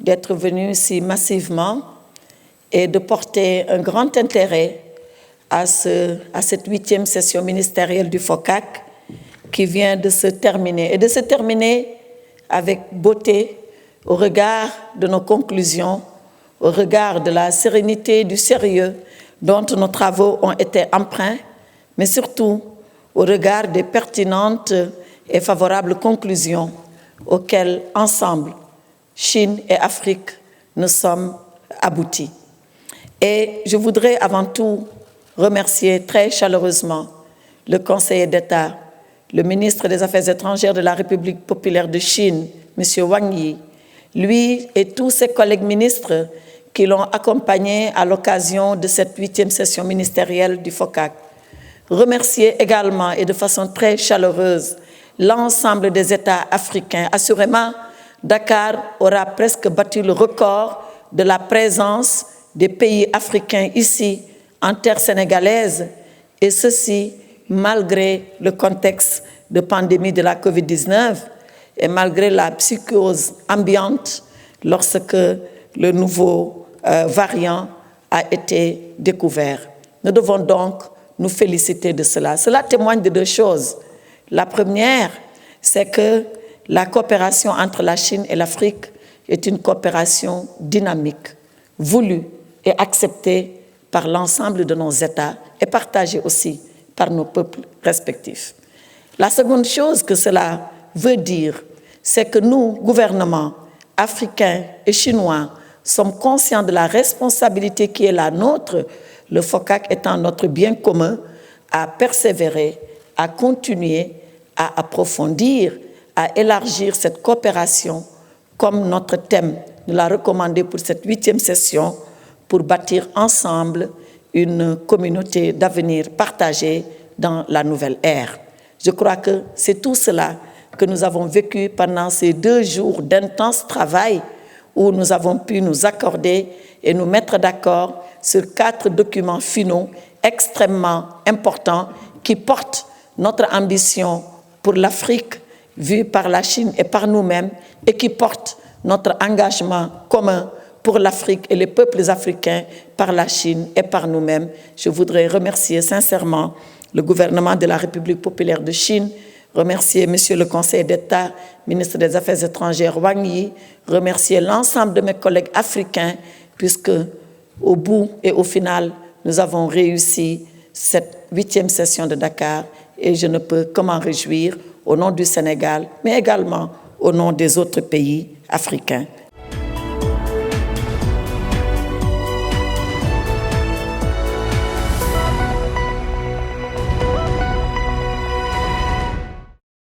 d'être venu si massivement et de porter un grand intérêt à cette 8e session ministérielle du FOCAC qui vient de se terminer, et de se terminer avec beauté au regard de nos conclusions, au regard de la sérénité, du sérieux dont nos travaux ont été empreints, mais surtout au regard des pertinentes et favorables conclusions auxquelles, ensemble, Chine et Afrique, nous sommes aboutis. Et je voudrais avant tout remercier très chaleureusement le conseiller d'État, le ministre des Affaires étrangères de la République populaire de Chine, M. Wang Yi, lui et tous ses collègues ministres qui l'ont accompagné à l'occasion de cette 8e session ministérielle du FOCAC. Remercier également et de façon très chaleureuse l'ensemble des États africains. Assurément, Dakar aura presque battu le record de la présence des pays africains ici, en terre sénégalaise, et ceci malgré le contexte de pandémie de la Covid-19 et malgré la psychose ambiante lorsque le nouveau variant a été découvert. Nous devons donc nous féliciter de cela. Cela témoigne de deux choses. La première, c'est que la coopération entre la Chine et l'Afrique est une coopération dynamique, voulue et acceptée par l'ensemble de nos États et partagée aussi par nos peuples respectifs. La seconde chose que cela veut dire, c'est que nous, gouvernements africains et chinois, sommes conscients de la responsabilité qui est la nôtre, le FOCAC étant notre bien commun, à persévérer, à continuer, à approfondir, à élargir cette coopération comme notre thème nous l'a recommandé pour cette 8e session, pour bâtir ensemble une communauté d'avenir partagée dans la nouvelle ère. Je crois que c'est tout cela que nous avons vécu pendant ces 2 jours d'intense travail où nous avons pu nous accorder et nous mettre d'accord sur 4 documents finaux extrêmement importants qui portent notre ambition pour l'Afrique vue par la Chine et par nous-mêmes et qui portent notre engagement commun pour l'Afrique et les peuples africains par la Chine et par nous-mêmes. Je voudrais remercier sincèrement le gouvernement de la République populaire de Chine, remercier Monsieur le conseiller d'État, ministre des Affaires étrangères Wang Yi, remercier l'ensemble de mes collègues africains, puisque au bout et au final, nous avons réussi cette 8e session de Dakar et je ne peux que m'en réjouir au nom du Sénégal, mais également au nom des autres pays africains.